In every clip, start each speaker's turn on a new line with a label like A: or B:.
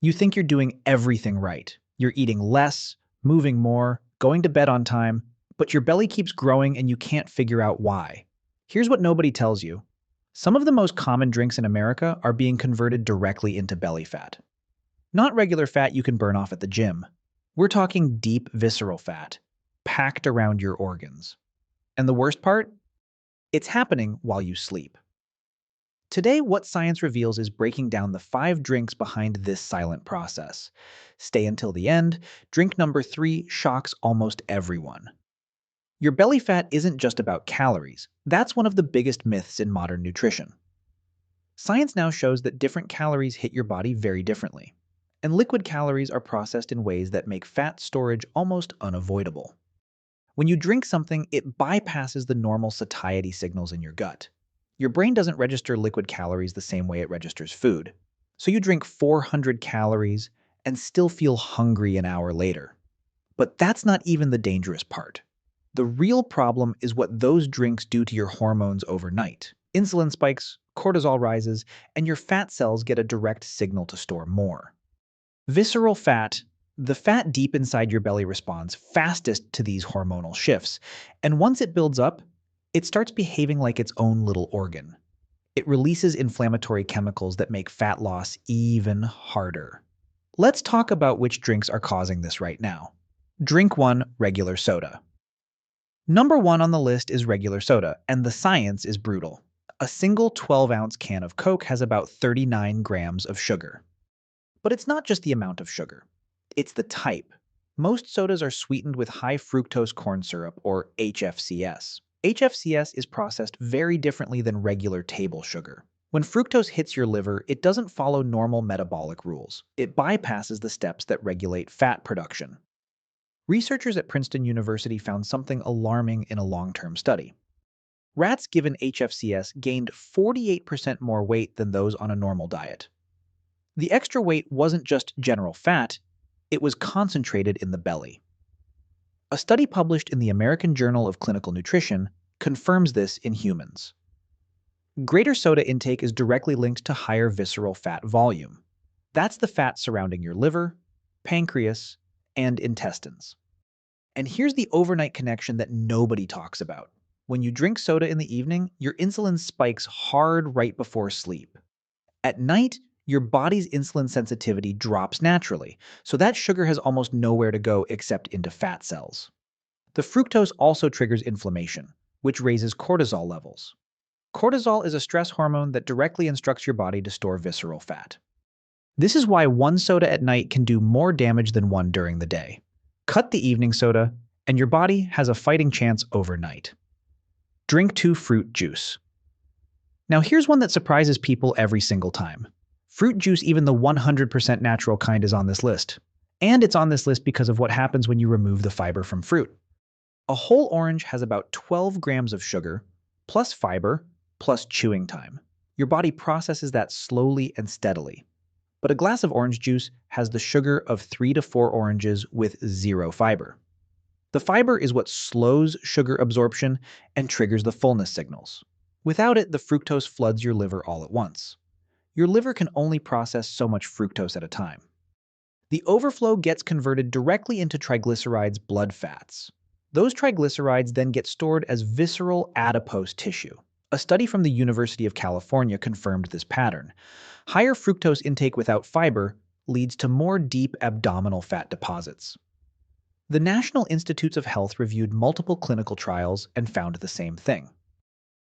A: You think you're doing everything right. You're eating less, moving more, going to bed on time, but your belly keeps growing and you can't figure out why. Here's what nobody tells you. Some of the most common drinks in America are being converted directly into belly fat. Not regular fat you can burn off at the gym. We're talking deep visceral fat, packed around your organs. And the worst part? It's happening while you sleep. Today, What Science Reveals is breaking down the 5 drinks behind this silent process. Stay until the end. Drink number 3 shocks almost everyone. Your belly fat isn't just about calories. That's one of the biggest myths in modern nutrition. Science now shows that different calories hit your body very differently. And liquid calories are processed in ways that make fat storage almost unavoidable. When you drink something, it bypasses the normal satiety signals in your gut. Your brain doesn't register liquid calories the same way it registers food. So you drink 400 calories and still feel hungry an hour later. But that's not even the dangerous part. The real problem is what those drinks do to your hormones overnight. Insulin spikes, cortisol rises, and your fat cells get a direct signal to store more. Visceral fat, the fat deep inside your belly, responds fastest to these hormonal shifts, and once it builds up, it starts behaving like its own little organ. It releases inflammatory chemicals that make fat loss even harder. Let's talk about which drinks are causing this right now. Drink 1, regular soda. Number 1 on the list is regular soda, and the science is brutal. A single 12-ounce can of Coke has about 39 grams of sugar. But it's not just the amount of sugar. It's the type. Most sodas are sweetened with high fructose corn syrup, or HFCS. HFCS is processed very differently than regular table sugar. When fructose hits your liver, it doesn't follow normal metabolic rules. It bypasses the steps that regulate fat production. Researchers at Princeton University found something alarming in a long-term study. Rats given HFCS gained 48% more weight than those on a normal diet. The extra weight wasn't just general fat, it was concentrated in the belly. A study published in the American Journal of Clinical Nutrition confirms this in humans. Greater soda intake is directly linked to higher visceral fat volume. That's the fat surrounding your liver, pancreas, and intestines. And here's the overnight connection that nobody talks about. When you drink soda in the evening, your insulin spikes hard right before sleep. At night, your body's insulin sensitivity drops naturally, so that sugar has almost nowhere to go except into fat cells. The fructose also triggers inflammation, which raises cortisol levels. Cortisol is a stress hormone that directly instructs your body to store visceral fat. This is why one soda at night can do more damage than one during the day. Cut the evening soda, and your body has a fighting chance overnight. Drink 2 fruit juice. Now here's one that surprises people every single time. Fruit juice, even the 100% natural kind, is on this list. And it's on this list because of what happens when you remove the fiber from fruit. A whole orange has about 12 grams of sugar, plus fiber, plus chewing time. Your body processes that slowly and steadily. But a glass of orange juice has the sugar of 3 to 4 oranges with 0 fiber. The fiber is what slows sugar absorption and triggers the fullness signals. Without it, the fructose floods your liver all at once. Your liver can only process so much fructose at a time. The overflow gets converted directly into triglycerides, blood fats. Those triglycerides then get stored as visceral adipose tissue. A study from the University of California confirmed this pattern. Higher fructose intake without fiber leads to more deep abdominal fat deposits. The National Institutes of Health reviewed multiple clinical trials and found the same thing.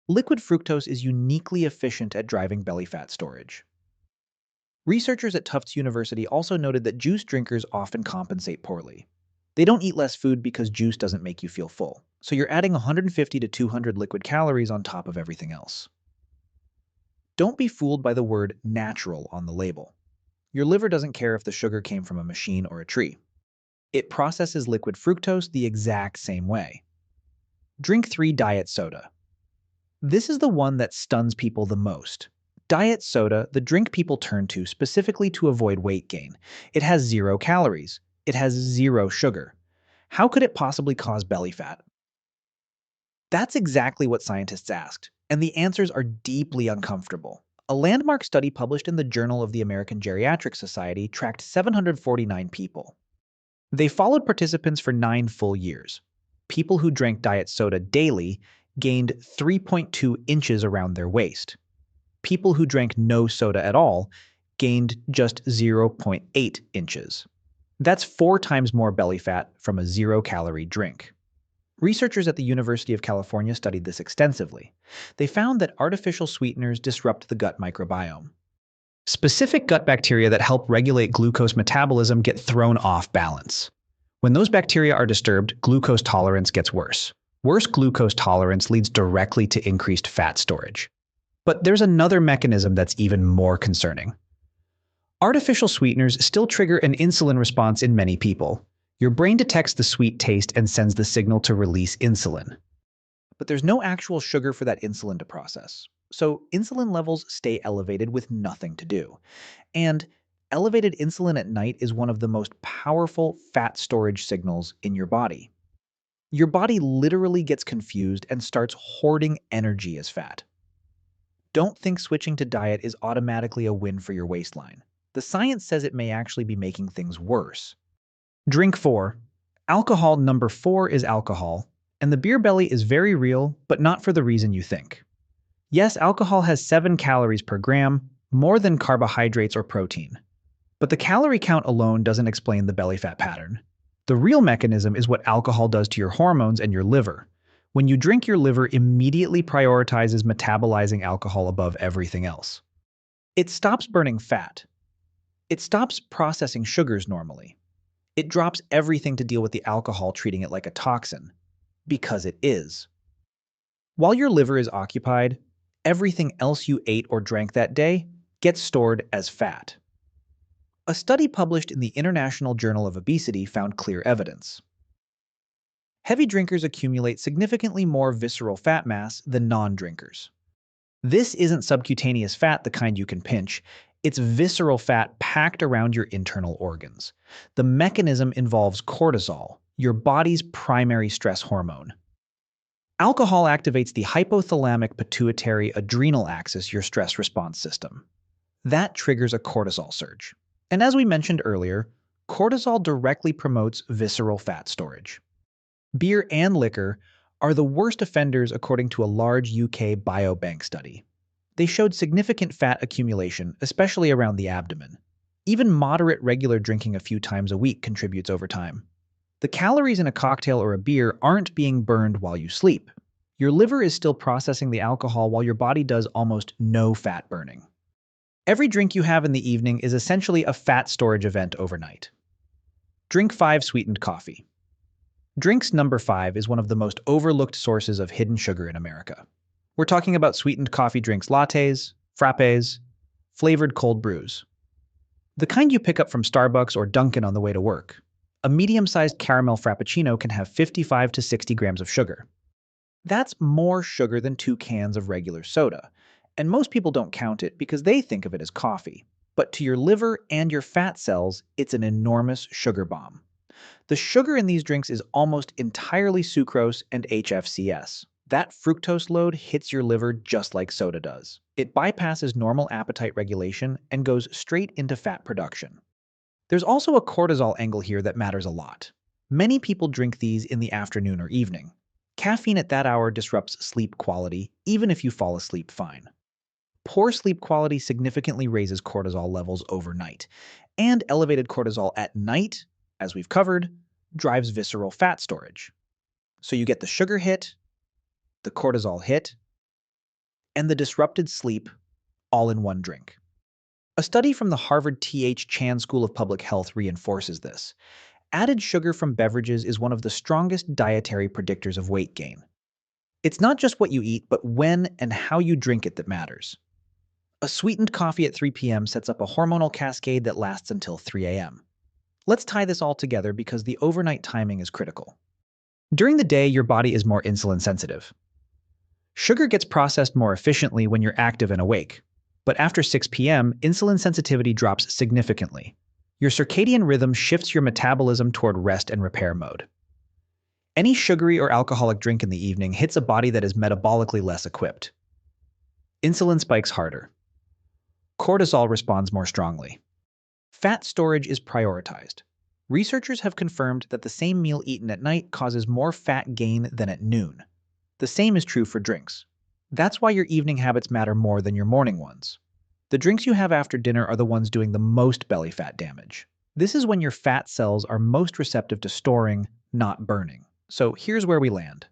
A: Liquid fructose is uniquely efficient at driving belly fat storage. Researchers at Tufts University also noted that juice drinkers often compensate poorly. They don't eat less food because juice doesn't make you feel full, so you're adding 150 to 200 liquid calories on top of everything else. Don't be fooled by the word natural on the label. Your liver doesn't care if the sugar came from a machine or a tree. It processes liquid fructose the exact same way. Drink 3 diet soda. This is the one that stuns people the most. Diet soda, the drink people turn to specifically to avoid weight gain. It has 0 calories. It has 0 sugar. How could it possibly cause belly fat? That's exactly what scientists asked, and the answers are deeply uncomfortable. A landmark study published in the Journal of the American Geriatric Society tracked 749 people. They followed participants for 9 full years. People who drank diet soda daily gained 3.2 inches around their waist. People who drank no soda at all gained just 0.8 inches. That's 4 times more belly fat from a zero-calorie drink. Researchers at the University of California studied this extensively. They found that artificial sweeteners disrupt the gut microbiome. Specific gut bacteria that help regulate glucose metabolism get thrown off balance. When those bacteria are disturbed, glucose tolerance gets worse. Worse glucose tolerance leads directly to increased fat storage. But there's another mechanism that's even more concerning. Artificial sweeteners still trigger an insulin response in many people. Your brain detects the sweet taste and sends the signal to release insulin. But there's no actual sugar for that insulin to process. So insulin levels stay elevated with nothing to do. And elevated insulin at night is one of the most powerful fat storage signals in your body. Your body literally gets confused and starts hoarding energy as fat. Don't think switching to diet is automatically a win for your waistline. The science says it may actually be making things worse. Drink 4. Alcohol number 4 is alcohol, and the beer belly is very real, but not for the reason you think. Yes, alcohol has 7 calories per gram, more than carbohydrates or protein. But the calorie count alone doesn't explain the belly fat pattern. The real mechanism is what alcohol does to your hormones and your liver. When you drink, your liver immediately prioritizes metabolizing alcohol above everything else. It stops burning fat. It stops processing sugars normally. It drops everything to deal with the alcohol, treating it like a toxin. Because it is. While your liver is occupied, everything else you ate or drank that day gets stored as fat. A study published in the International Journal of Obesity found clear evidence. Heavy drinkers accumulate significantly more visceral fat mass than non-drinkers. This isn't subcutaneous fat, the kind you can pinch. It's visceral fat packed around your internal organs. The mechanism involves cortisol, your body's primary stress hormone. Alcohol activates the hypothalamic pituitary adrenal axis, your stress response system. That triggers a cortisol surge. And as we mentioned earlier, cortisol directly promotes visceral fat storage. Beer and liquor are the worst offenders according to a large UK biobank study. They showed significant fat accumulation, especially around the abdomen. Even moderate regular drinking a few times a week contributes over time. The calories in a cocktail or a beer aren't being burned while you sleep. Your liver is still processing the alcohol while your body does almost no fat burning. Every drink you have in the evening is essentially a fat storage event overnight. Drink 5 sweetened coffee. Drinks number 5 is one of the most overlooked sources of hidden sugar in America. We're talking about sweetened coffee drinks, lattes, frappes, flavored cold brews. The kind you pick up from Starbucks or Dunkin' on the way to work. A medium-sized caramel frappuccino can have 55 to 60 grams of sugar. That's more sugar than 2 cans of regular soda, and most people don't count it because they think of it as coffee. But to your liver and your fat cells, it's an enormous sugar bomb. The sugar in these drinks is almost entirely sucrose and HFCS. That fructose load hits your liver just like soda does. It bypasses normal appetite regulation and goes straight into fat production. There's also a cortisol angle here that matters a lot. Many people drink these in the afternoon or evening. Caffeine at that hour disrupts sleep quality, even if you fall asleep fine. Poor sleep quality significantly raises cortisol levels overnight, and elevated cortisol at night, as we've covered, drives visceral fat storage. So you get the sugar hit, the cortisol hit, and the disrupted sleep all in one drink. A study from the Harvard T.H. Chan School of Public Health reinforces this. Added sugar from beverages is one of the strongest dietary predictors of weight gain. It's not just what you eat, but when and how you drink it that matters. A sweetened coffee at 3 p.m. sets up a hormonal cascade that lasts until 3 a.m. Let's tie this all together because the overnight timing is critical. During the day, your body is more insulin sensitive. Sugar gets processed more efficiently when you're active and awake. But after 6 p.m., insulin sensitivity drops significantly. Your circadian rhythm shifts your metabolism toward rest and repair mode. Any sugary or alcoholic drink in the evening hits a body that is metabolically less equipped. Insulin spikes harder. cortisol responds more strongly. Fat storage is prioritized. Researchers have confirmed that the same meal eaten at night causes more fat gain than at noon. The same is true for drinks. That's why your evening habits matter more than your morning ones. The drinks you have after dinner are the ones doing the most belly fat damage. This is when your fat cells are most receptive to storing, not burning. So here's where we land.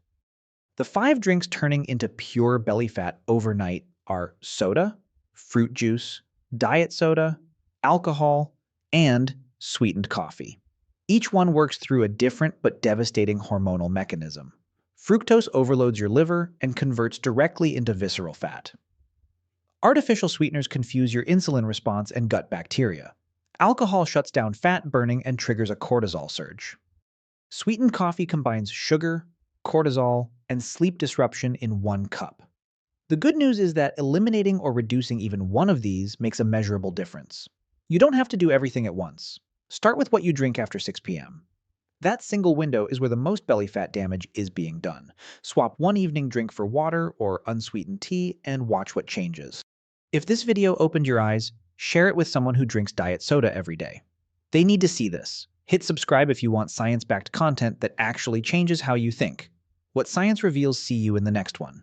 A: The 5 drinks turning into pure belly fat overnight are soda, fruit juice, diet soda, alcohol, and sweetened coffee. Each one works through a different but devastating hormonal mechanism. Fructose overloads your liver and converts directly into visceral fat. Artificial sweeteners confuse your insulin response and gut bacteria. Alcohol shuts down fat burning and triggers a cortisol surge. Sweetened coffee combines sugar, cortisol, and sleep disruption in one cup. The good news is that eliminating or reducing even one of these makes a measurable difference. You don't have to do everything at once. Start with what you drink after 6 p.m. That single window is where the most belly fat damage is being done. Swap one evening drink for water or unsweetened tea and watch what changes. If this video opened your eyes, share it with someone who drinks diet soda every day. They need to see this. Hit subscribe if you want science-backed content that actually changes how you think. What Science Reveals see you in the next one.